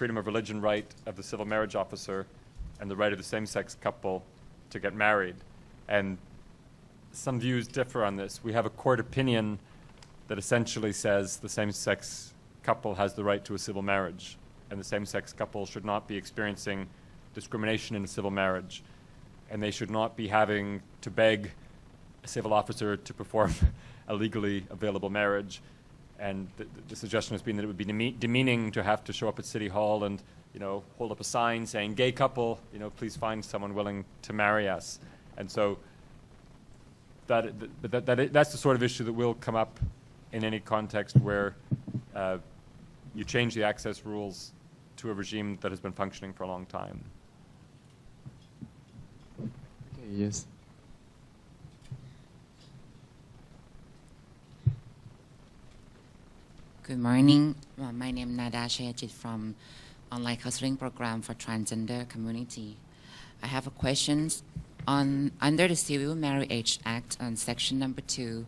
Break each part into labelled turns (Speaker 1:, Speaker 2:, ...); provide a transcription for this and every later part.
Speaker 1: freedom of religion right of the civil marriage officer and the right of the same-sex couple to get married. And some views differ on this. We have a court opinion that essentially says the same-sex couple has the right to a civil marriage, and the same-sex couple should not be experiencing discrimination in a civil marriage, and they should not be having to beg a civil officer to perform a legally available marriage. And the suggestion has been that it would be demeaning to have to show up at City Hall and, hold up a sign saying, "Gay couple, please find someone willing to marry us." And so that's the sort of issue that will come up in any context where you change the access rules to a regime that has been functioning for a long time.
Speaker 2: Okay, yes.
Speaker 3: Good morning. My name is Nada Shayajit from Online Counseling Program for Transgender Community. I have a question under the Civil Marriage Act on Section Number 2.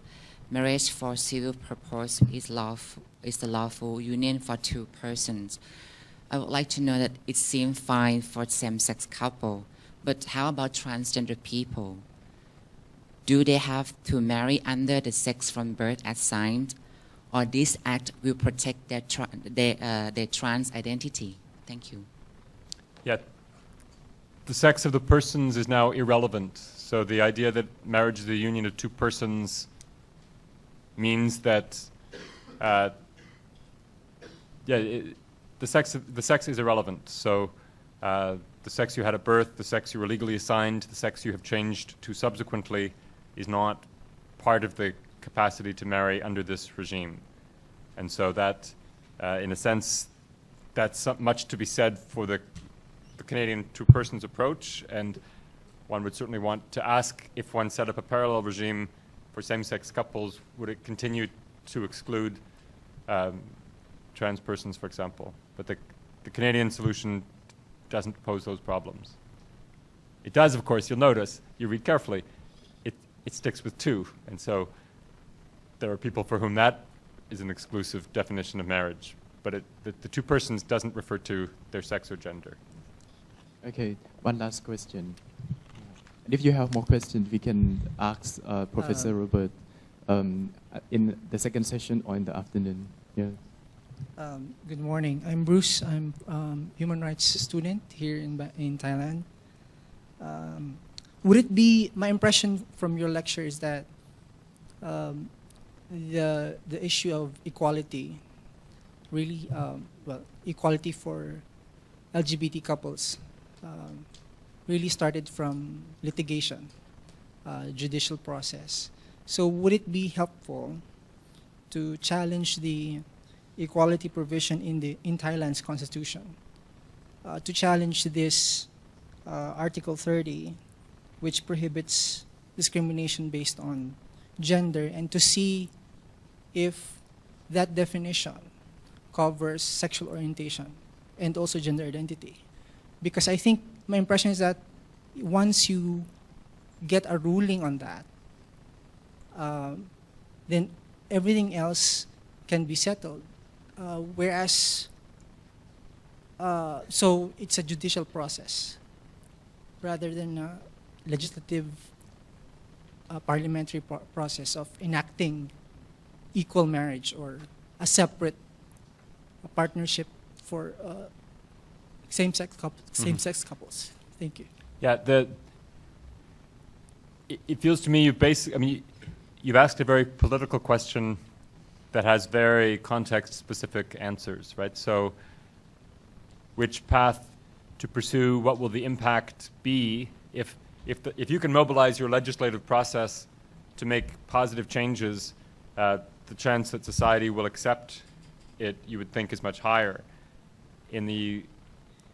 Speaker 3: Marriage for civil purpose is the lawful union for two persons. I would like to know that it seems fine for same-sex couple, but how about transgender people? Do they have to marry under the sex from birth assigned, or this act will protect their trans identity? Thank you.
Speaker 1: Yeah, the sex of the persons is now irrelevant. So the idea that marriage is the union of two persons means that, the sex is irrelevant. So the sex you had at birth, the sex you were legally assigned, the sex you have changed to subsequently is not part of the capacity to marry under this regime. And so that, in a sense, that's much to be said for the Canadian two-persons approach, and one would certainly want to ask, if one set up a parallel regime for same-sex couples, would it continue to exclude trans persons, for example? But the Canadian solution doesn't pose those problems. It does, of course, you'll notice, you read carefully, it sticks with two, and so there are people for whom that is an exclusive definition of marriage, but the two persons doesn't refer to their sex or gender.
Speaker 2: Okay, one last question. And if you have more questions, we can ask Professor Robert in the second session or in the afternoon. Yeah.
Speaker 4: Good morning. I'm Bruce. I'm human rights student here in Thailand. Would it be, my impression from your lecture is that the issue of equality, really, equality for LGBT couples really started from litigation, judicial process. So would it be helpful to challenge the equality provision in Thailand's constitution, to challenge this Article 30, which prohibits discrimination based on gender, and to see if that definition covers sexual orientation and also gender identity? Because I think my impression is that once you get a ruling on that, then everything else can be settled. Whereas, so it's a judicial process rather than a legislative parliamentary process of enacting equal marriage or a separate partnership for same-sex couples. Thank you.
Speaker 1: Yeah, it feels to me you've asked a very political question that has very context-specific answers, right? So, which path to pursue? What will the impact be if you can mobilize your legislative process to make positive changes? The chance that society will accept it, you would think, is much higher.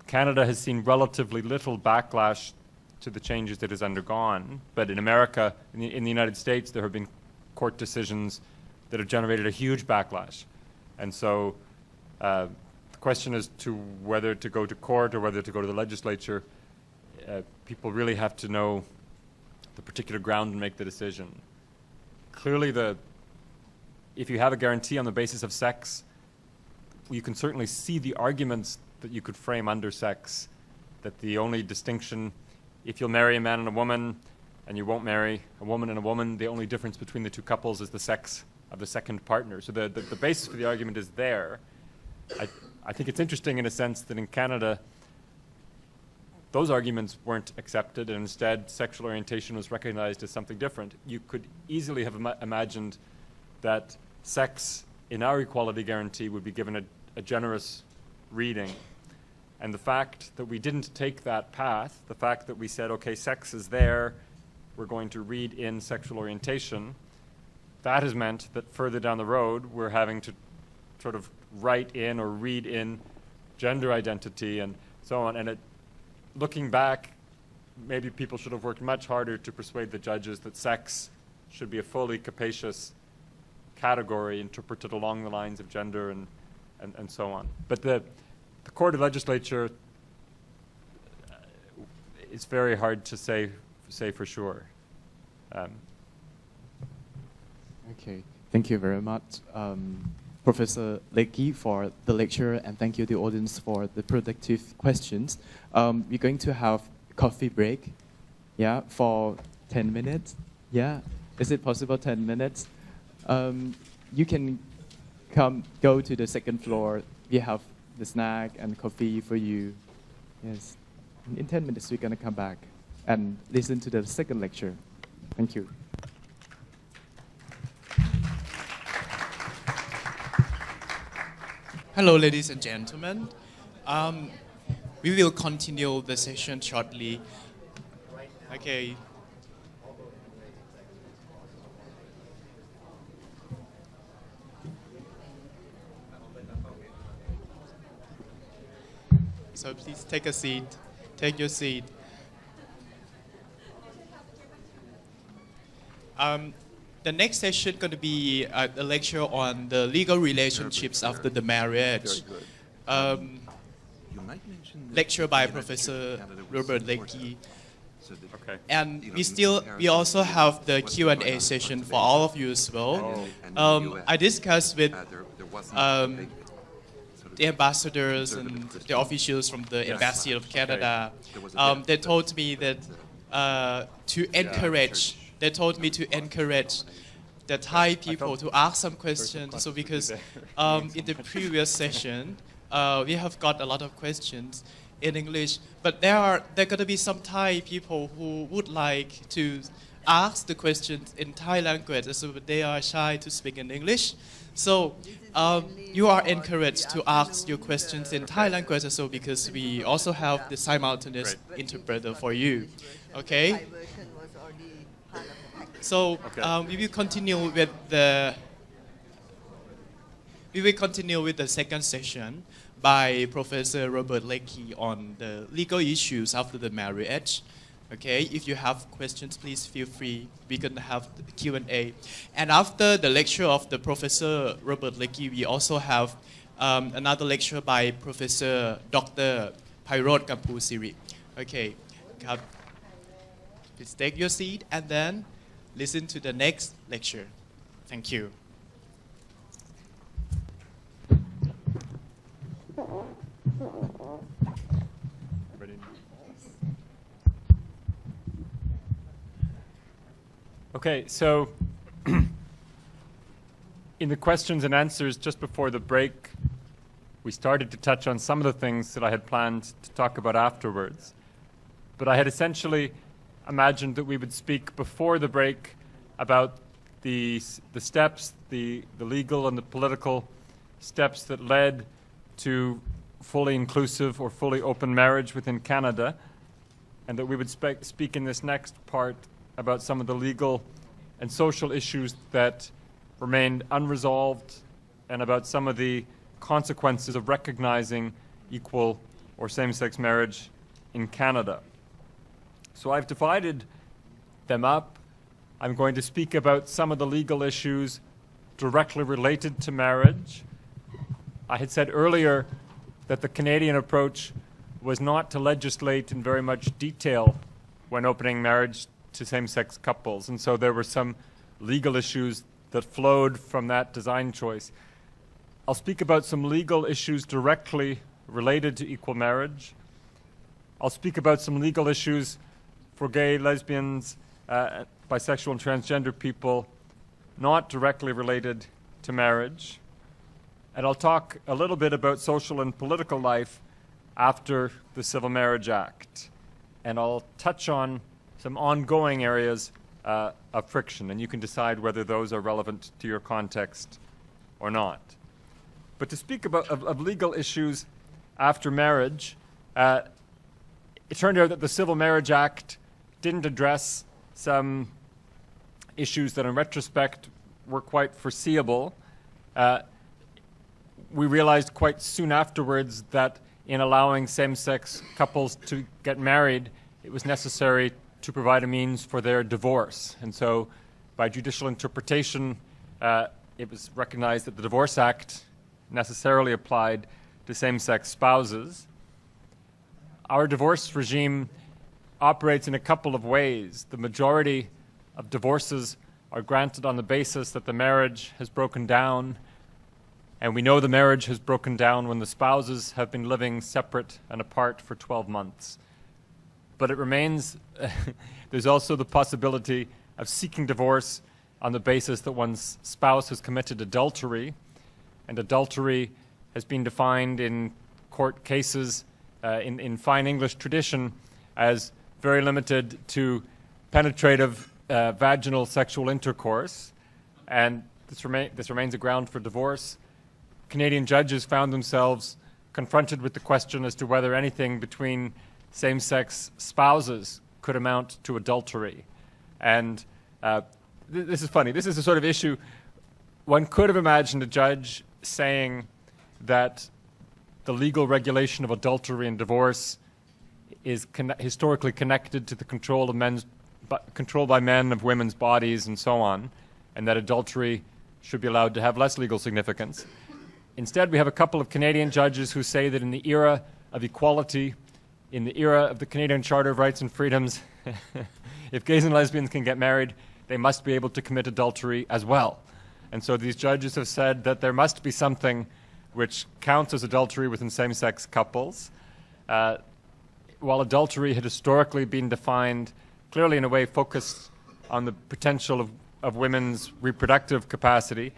Speaker 1: Canada has seen relatively little backlash to the changes it has undergone, but in America, in the United States, there have been court decisions that have generated a huge backlash. And so the question as to whether to go to court or whether to go to the legislature, people really have to know the particular ground and make the decision. Clearly, if you have a guarantee on the basis of sex, you can certainly see the arguments that you could frame under sex, that the only distinction, if you'll marry a man and a woman and you won't marry a woman and a woman, the only difference between the two couples is the sex of the second partner. So the basis for the argument is there. I think it's interesting in a sense that in Canada, those arguments weren't accepted, and instead sexual orientation was recognized as something different. You could easily have imagined that sex in our equality guarantee would be given a generous reading. And the fact that we didn't take that path, the fact that we said, okay, sex is there, we're going to read in sexual orientation, that has meant that further down the road, we're having to sort of write in or read in gender identity and so on. And looking back, maybe people should have worked much harder to persuade the judges that sex should be a fully capacious category interpreted along the lines of gender and so on. But the Court of Legislature is very hard to say for sure.
Speaker 2: Okay, thank you very much, Professor Lecky, for the lecture, and thank you, the audience, for the productive questions. We're going to have a coffee break, yeah, for 10 minutes. Yeah, is it possible 10 minutes? You can go to the second floor. We have the snack and coffee for you. Yes, in 10 minutes we're going to come back and listen to the second lecture. Thank you.
Speaker 5: Hello, ladies and gentlemen. We will continue the session shortly. Okay. So please take a seat. Take your seat. The next session going to be a lecture on the legal relationships after the marriage. Lecture by Professor Robert Lecky.
Speaker 1: Okay.
Speaker 5: And we also have the Q&A session for all of you as well. I discussed with the ambassadors and the officials from the Embassy of Canada. They told me that they told me to encourage the Thai people to ask some questions. So because in the previous session, we have got a lot of questions in English, but there are going to be some Thai people who would like to ask the questions in Thai language, so they are shy to speak in English. So you are encouraged to ask your questions in Thai language, so because we also have the simultaneous interpreter for you. Okay. So we will continue with the second session by Professor Robert Lecky on the legal issues after the marriage. Okay, if you have questions, please feel free. We're going to have the Q&A. And after the lecture of the Professor Robert Lecky, we also have another lecture by Professor Dr. Pairot Kampusiri. Okay, please take your seat and then listen to the next lecture. Thank you.
Speaker 1: Okay, so in the questions and answers just before the break, we started to touch on some of the things that I had planned to talk about afterwards. But I had essentially imagined that we would speak before the break about the steps, the legal and the political steps that led to fully inclusive or fully open marriage within Canada, and that we would speak in this next part about some of the legal and social issues that remained unresolved and about some of the consequences of recognizing equal or same-sex marriage in Canada. So I've divided them up. I'm going to speak about some of the legal issues directly related to marriage. I had said earlier that the Canadian approach was not to legislate in very much detail when opening marriage to same-sex couples, and so there were some legal issues that flowed from that design choice. I'll speak about some legal issues directly related to equal marriage. I'll speak about some legal issues for gay, lesbians, bisexual and transgender people not directly related to marriage. And I'll talk a little bit about social and political life after the Civil Marriage Act. And I'll touch on some ongoing areas of friction, and you can decide whether those are relevant to your context or not. But to speak about of legal issues after marriage, it turned out that the Civil Marriage Act didn't address some issues that in retrospect were quite foreseeable. We realized quite soon afterwards that in allowing same-sex couples to get married, it was necessary to provide a means for their divorce. And so by judicial interpretation, it was recognized that the Divorce Act necessarily applied to same-sex spouses. Our divorce regime operates in a couple of ways. The majority of divorces are granted on the basis that the marriage has broken down, and we know the marriage has broken down when the spouses have been living separate and apart for 12 months. But it remains, there's also the possibility of seeking divorce on the basis that one's spouse has committed adultery, and adultery has been defined in court cases in fine English tradition as very limited to penetrative vaginal sexual intercourse, and this remains a ground for divorce. Canadian judges found themselves confronted with the question as to whether anything between same-sex spouses could amount to adultery. And this is funny. This is a sort of issue. One could have imagined a judge saying that the legal regulation of adultery and divorce is historically connected to the control by men of women's bodies and so on, and that adultery should be allowed to have less legal significance. Instead, we have a couple of Canadian judges who say that in the era of equality, in the era of the Canadian Charter of Rights and Freedoms, if gays and lesbians can get married, they must be able to commit adultery as well. And so these judges have said that there must be something which counts as adultery within same-sex couples. While adultery had historically been defined clearly in a way focused on the potential of women's reproductive capacity,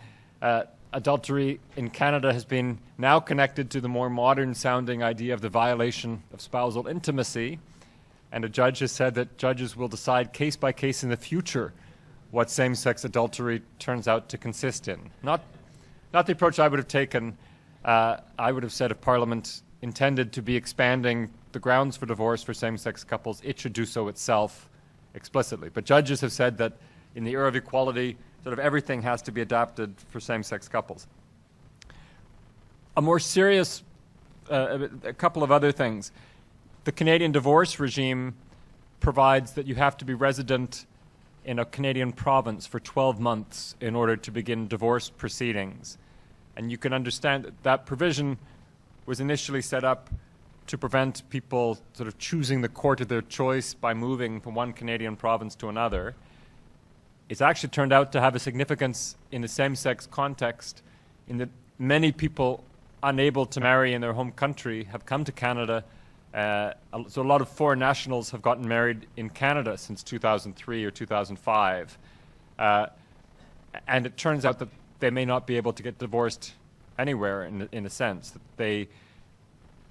Speaker 1: adultery in Canada has been now connected to the more modern-sounding idea of the violation of spousal intimacy, and a judge has said that judges will decide case by case in the future what same-sex adultery turns out to consist in. Not the approach I would have taken. I would have said if Parliament intended to be expanding the grounds for divorce for same-sex couples, it should do so itself explicitly. But judges have said that in the era of equality, sort of everything has to be adapted for same-sex couples. A more serious, a couple of other things. The Canadian divorce regime provides that you have to be resident in a Canadian province for 12 months in order to begin divorce proceedings. And you can understand that that provision was initially set up to prevent people sort of choosing the court of their choice by moving from one Canadian province to another. It's actually turned out to have a significance in the same-sex context in that many people unable to marry in their home country have come to Canada. So a lot of foreign nationals have gotten married in Canada since 2003 or 2005. And it turns out that they may not be able to get divorced anywhere in a sense. That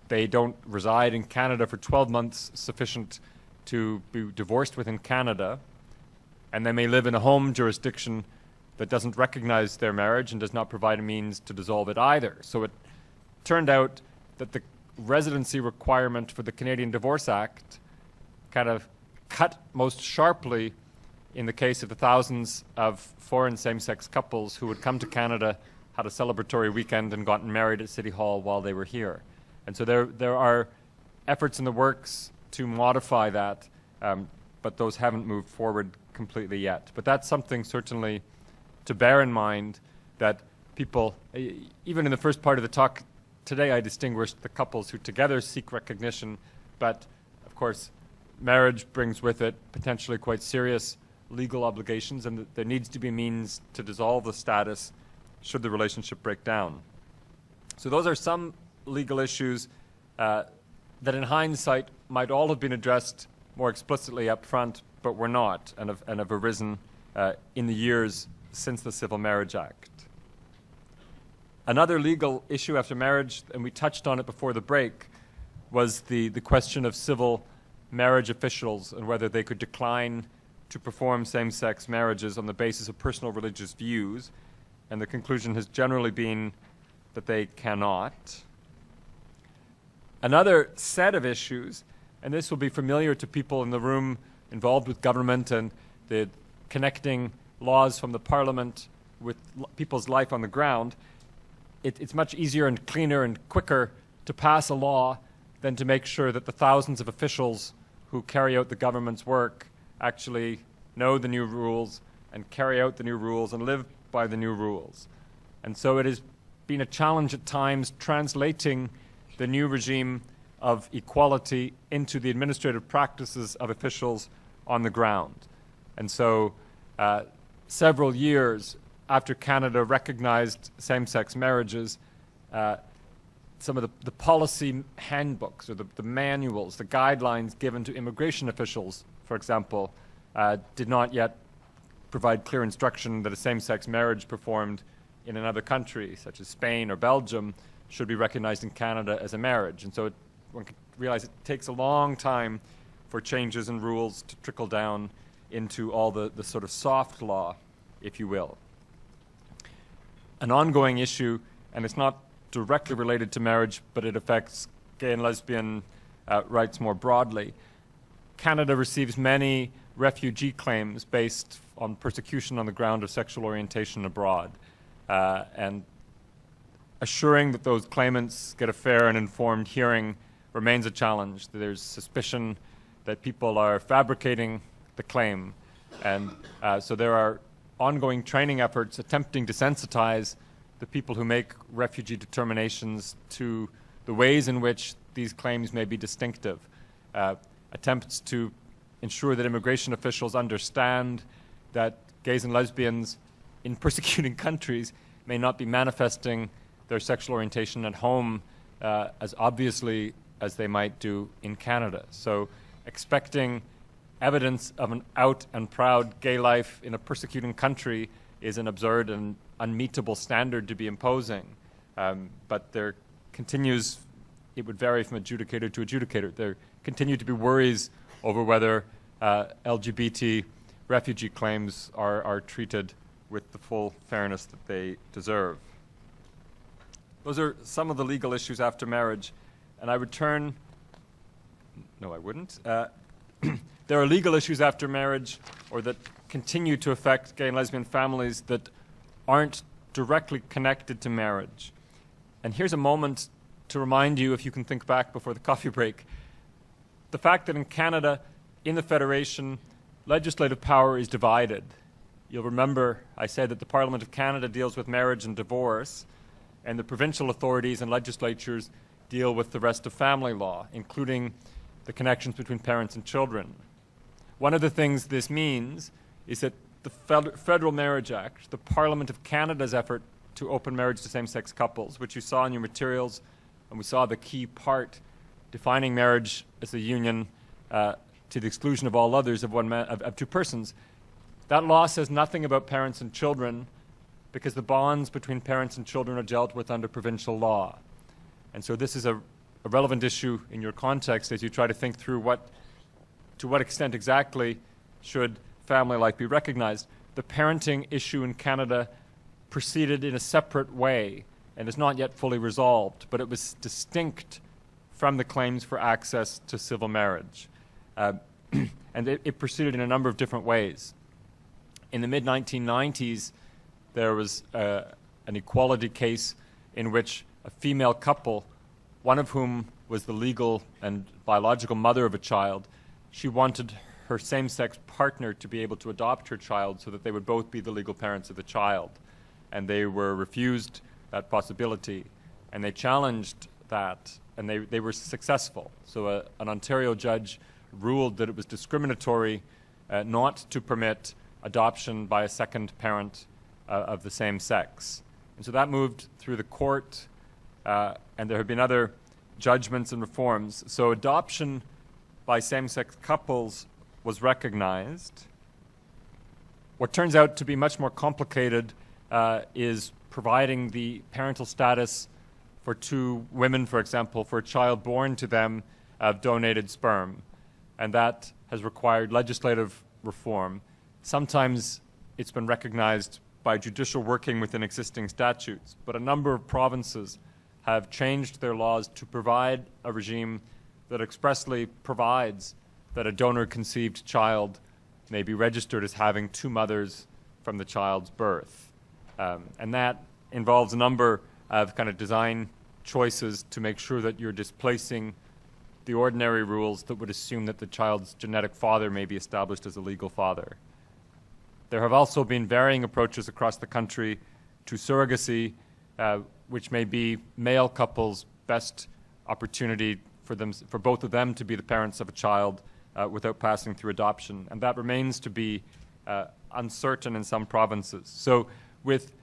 Speaker 1: they don't reside in Canada for 12 months sufficient to be divorced within Canada, and they may live in a home jurisdiction that doesn't recognize their marriage and does not provide a means to dissolve it either. So it turned out that the residency requirement for the Canadian Divorce Act kind of cut most sharply in the case of the thousands of foreign same-sex couples who would come to Canada, had a celebratory weekend, and gotten married at City Hall while they were here. And so there are efforts in the works to modify that, but those haven't moved forward completely yet. But that's something certainly to bear in mind, that people, even in the first part of the talk today, I distinguished the couples who together seek recognition, but of course marriage brings with it potentially quite serious legal obligations, and there needs to be a means to dissolve the status should the relationship break down. So those are some legal issues that in hindsight might all have been addressed more explicitly up front, but were not, and have arisen in the years since the Civil Marriage Act. Another legal issue after marriage, and we touched on it before the break, was the question of civil marriage officials and whether they could decline to perform same-sex marriages on the basis of personal religious views, and the conclusion has generally been that they cannot. Another set of issues, and this will be familiar to people in the room involved with government and the connecting laws from the parliament with people's life on the ground, it's much easier and cleaner and quicker to pass a law than to make sure that the thousands of officials who carry out the government's work actually know the new rules and carry out the new rules and live by the new rules. And so it has been a challenge at times translating the new regime of equality into the administrative practices of officials on the ground. And so several years after Canada recognized same-sex marriages, some of the policy handbooks or the manuals, the guidelines given to immigration officials, for example, did not yet provide clear instruction that a same-sex marriage performed in another country, such as Spain or Belgium, should be recognized in Canada as a marriage. And so one can realize it takes a long time for changes in rules to trickle down into all the sort of soft law, if you will. An ongoing issue, and it's not directly related to marriage, but it affects gay and lesbian rights more broadly. Canada receives many refugee claims based on persecution on the ground of sexual orientation abroad. And assuring that those claimants get a fair and informed hearing remains a challenge. There's suspicion that people are fabricating the claim. And so there are ongoing training efforts attempting to sensitize the people who make refugee determinations to the ways in which these claims may be distinctive. Attempts to ensure that immigration officials understand that gays and lesbians in persecuting countries may not be manifesting their sexual orientation at home as obviously as they might do in Canada. So expecting evidence of an out and proud gay life in a persecuting country is an absurd and unmeetable standard to be imposing. But there continues, it would vary from adjudicator to adjudicator, there continue to be worries over whether LGBT refugee claims are treated with the full fairness that they deserve. Those are some of the legal issues after marriage. And I would turn, no, I wouldn't. There are legal issues after marriage or that continue to affect gay and lesbian families that aren't directly connected to marriage. And here's a moment to remind you, if you can think back before the coffee break, the fact that in Canada, in the Federation, legislative power is divided. You'll remember I said that the Parliament of Canada deals with marriage and divorce, and the provincial authorities and legislatures deal with the rest of family law, including the connections between parents and children. One of the things this means is that the Federal Marriage Act, the Parliament of Canada's effort to open marriage to same-sex couples, which you saw in your materials, and we saw the key part defining marriage as a union to the exclusion of all others of one man, of two persons. That law says nothing about parents and children because the bonds between parents and children are dealt with under provincial law. And so this is a relevant issue in your context as you try to think through to what extent exactly should family life be recognized. The parenting issue in Canada proceeded in a separate way and is not yet fully resolved, but it was distinct from the claims for access to civil marriage. And it proceeded in a number of different ways. In the mid-1990s, there was an equality case in which a female couple, one of whom was the legal and biological mother of a child, she wanted her same-sex partner to be able to adopt her child so that they would both be the legal parents of the child. And they were refused that possibility. And they challenged that, and they were successful. So an Ontario judge ruled that it was discriminatory not to permit adoption by a second parent of the same sex. And so that moved through the court, and there have been other judgments and reforms. So adoption by same-sex couples was recognized. What turns out to be much more complicated is providing the parental status for two women, for example, for a child born to them of donated sperm. And that has required legislative reform. Sometimes it's been recognized by judicial working within existing statutes, but a number of provinces have changed their laws to provide a regime that expressly provides that a donor-conceived child may be registered as having two mothers from the child's birth. And that involves a number of kind of design choices to make sure that you're displacing the ordinary rules that would assume that the child's genetic father may be established as a legal father. There have also been varying approaches across the country to surrogacy, which may be male couples' best opportunity for both of them to be the parents of a child without passing through adoption. And that remains to be uncertain in some provinces. So with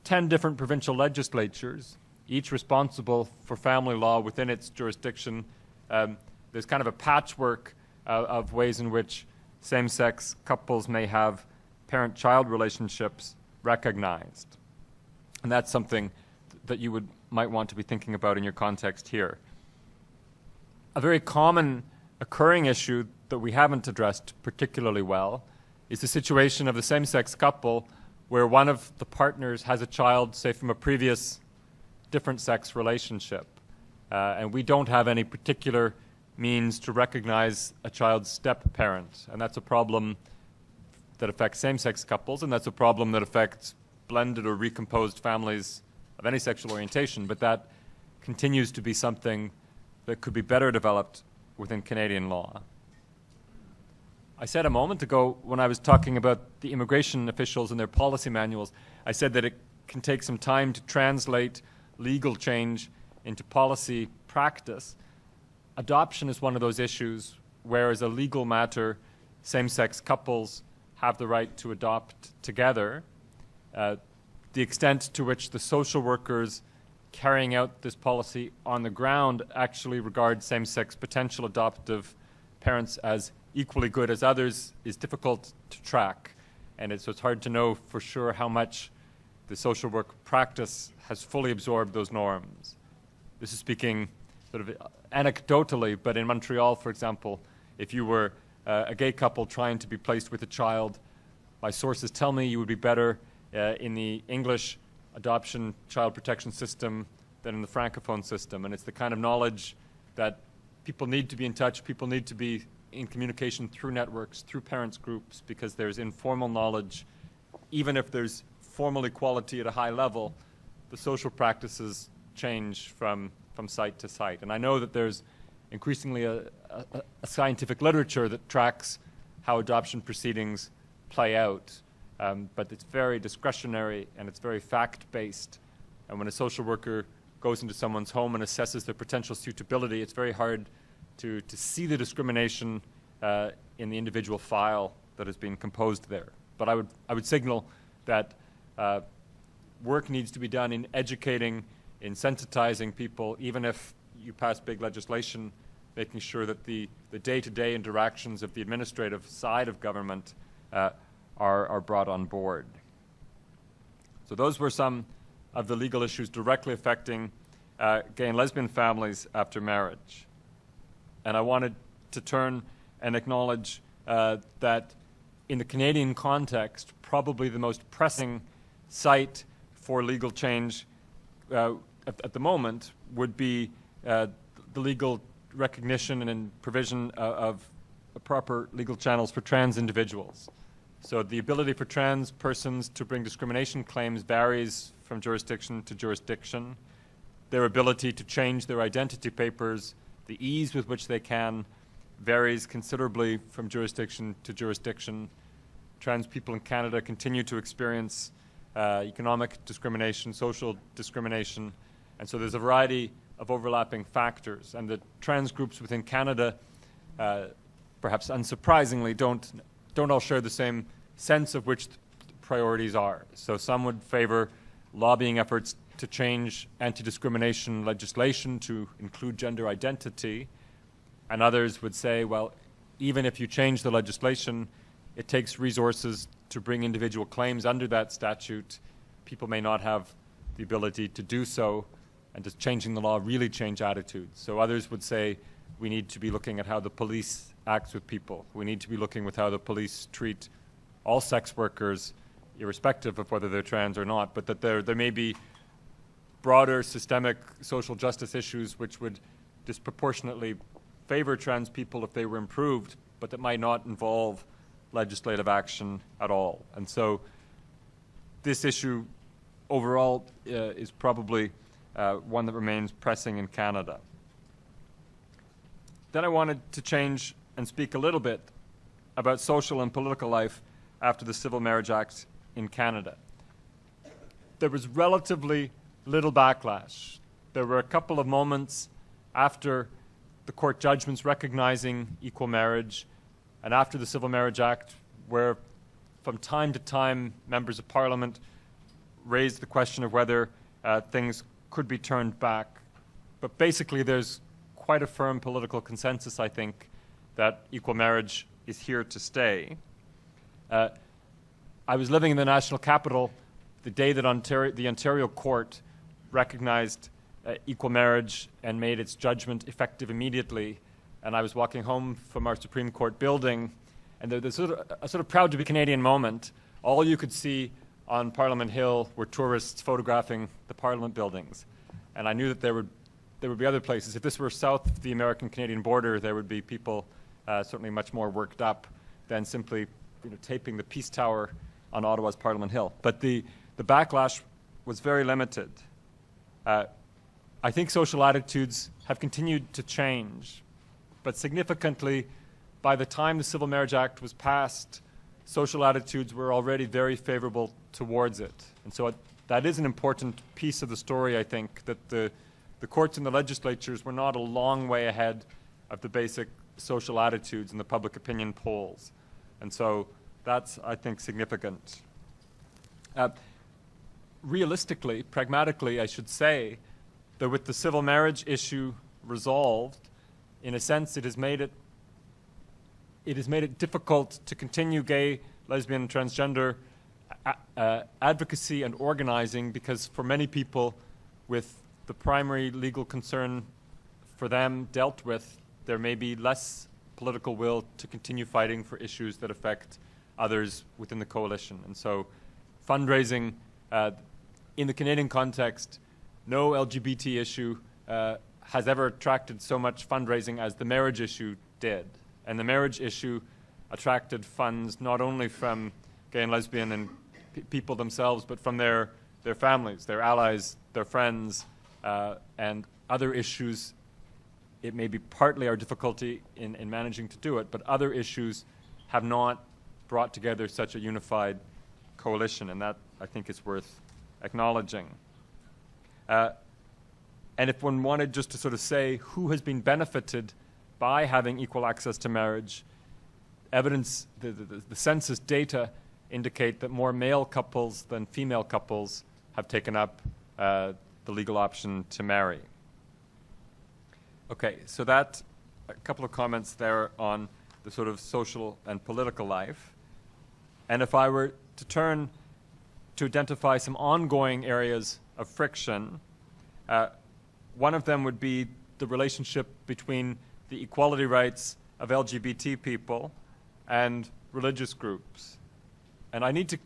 Speaker 1: 10 different provincial legislatures, each responsible for family law within its jurisdiction, there's kind of a patchwork of ways in which same-sex couples may have parent-child relationships recognized. And that's something that you might want to be thinking about in your context here. A very common occurring issue that we haven't addressed particularly well is the situation of the same-sex couple where one of the partners has a child, say, from a previous different-sex relationship. And we don't have any particular means to recognize a child's step-parent. And that's a problem that affects same-sex couples, and that's a problem that affects blended or recomposed families of any sexual orientation. But that continues to be something that could be better developed within Canadian law. I said a moment ago when I was talking about the immigration officials and their policy manuals, I said that it can take some time to translate legal change into policy practice. Adoption is one of those issues where, as a legal matter, same-sex couples have the right to adopt together. The extent to which the social workers carrying out this policy on the ground actually regard same-sex potential adoptive parents as equally good as others is difficult to track. And so it's hard to know for sure how much the social work practice has fully absorbed those norms. This is speaking sort of anecdotally, but in Montreal, for example, if you were a gay couple trying to be placed with a child, my sources tell me you would be better in the English adoption child protection system than in the Francophone system. And it's the kind of knowledge that people need to be in touch, people need to be in communication through networks, through parents groups, because there's informal knowledge. Even if there's formal equality at a high level, the social practices change from site to site. And I know that there's increasingly a scientific literature that tracks how adoption proceedings play out, but it's very discretionary and it's very fact-based. And when a social worker goes into someone's home and assesses their potential suitability, it's very hard to see the discrimination in the individual file that is being composed there. But I would signal that work needs to be done in educating, in sensitizing people, even if you pass big legislation, making sure that the day-to-day interactions of the administrative side of government are brought on board. So those were some of the legal issues directly affecting gay and lesbian families after marriage. And I wanted to turn and acknowledge that in the Canadian context, probably the most pressing site for legal change at the moment would be the legal recognition and provision of proper legal channels for trans individuals. So the ability for trans persons to bring discrimination claims varies from jurisdiction to jurisdiction. Their ability to change their identity papers, the ease with which they can, varies considerably from jurisdiction to jurisdiction. Trans people in Canada continue to experience economic discrimination, social discrimination, and so there's a variety of overlapping factors. And the trans groups within Canada, perhaps unsurprisingly, don't all share the same sense of which the priorities are. So some would favor lobbying efforts to change anti-discrimination legislation to include gender identity, and others would say, well, even if you change the legislation, it takes resources to bring individual claims under that statute. People may not have the ability to do so, and does changing the law really change attitudes? So others would say we need to be looking at how the police acts with people. We need to be looking with how the police treat all sex workers, irrespective of whether they're trans or not, but that there may be broader systemic social justice issues which would disproportionately favor trans people if they were improved, but that might not involve legislative action at all. And so this issue overall is probably one that remains pressing in Canada. Then I wanted to change and speak a little bit about social and political life after the Civil Marriage Act in Canada. There was relatively little backlash. There were a couple of moments after the court judgments recognizing equal marriage and after the Civil Marriage Act where from time to time members of Parliament raised the question of whether things could be turned back. But basically there's quite a firm political consensus, I think, that equal marriage is here to stay. I was living in the national capital the day that the Ontario court recognized equal marriage and made its judgment effective immediately. And I was walking home from our Supreme Court building, and there was a sort of proud to be Canadian moment. All you could see on Parliament Hill were tourists photographing the Parliament buildings. And I knew that there would be other places. If this were south of the American-Canadian border, there would be people certainly much more worked up than simply taping the Peace Tower on Ottawa's Parliament Hill. But the backlash was very limited. I think social attitudes have continued to change, but significantly, by the time the Civil Marriage Act was passed, social attitudes were already very favorable towards it. And so that is an important piece of the story, I think, that the courts and the legislatures were not a long way ahead of the basic social attitudes in the public opinion polls. And so that's, I think, significant. Realistically, pragmatically, I should say that with the civil marriage issue resolved, in a sense, it has made it difficult to continue gay, lesbian, transgender advocacy and organizing, because for many people, with the primary legal concern for them dealt with, there may be less political will to continue fighting for issues that affect others within the coalition. And so fundraising in the Canadian context, no LGBT issue has ever attracted so much fundraising as the marriage issue did. And the marriage issue attracted funds not only from gay and lesbian and people themselves, but from their families, their allies, their friends, and other issues. It may be partly our difficulty in managing to do it, but other issues have not brought together such a unified coalition, and that, I think, is worth acknowledging. And if one wanted just to sort of say who has been benefited by having equal access to marriage, evidence, the census data indicate that more male couples than female couples have taken up the legal option to marry. Okay, so that, a couple of comments there on the sort of social and political life. And if I were to turn to identify some ongoing areas of friction, one of them would be the relationship between the equality rights of LGBT people and religious groups. And I need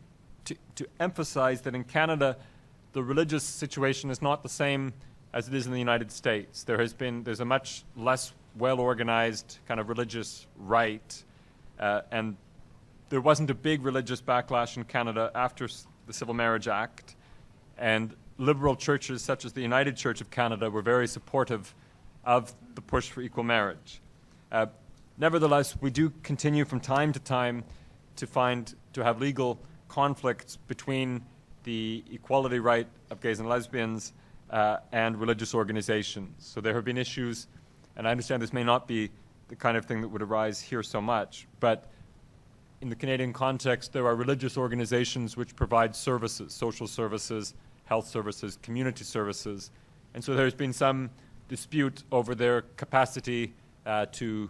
Speaker 1: to emphasize that in Canada, the religious situation is not the same as it is in the United States. There's a much less well-organized kind of religious right, and there wasn't a big religious backlash in Canada after the Civil Marriage Act, and liberal churches such as the United Church of Canada were very supportive of the push for equal marriage. Nevertheless, we do continue from time to time to have legal conflicts between the equality right of gays and lesbians and religious organizations. So there have been issues, and I understand this may not be the kind of thing that would arise here so much, but in the Canadian context, there are religious organizations which provide services, social services, health services, community services. And so there's been some dispute over their capacity to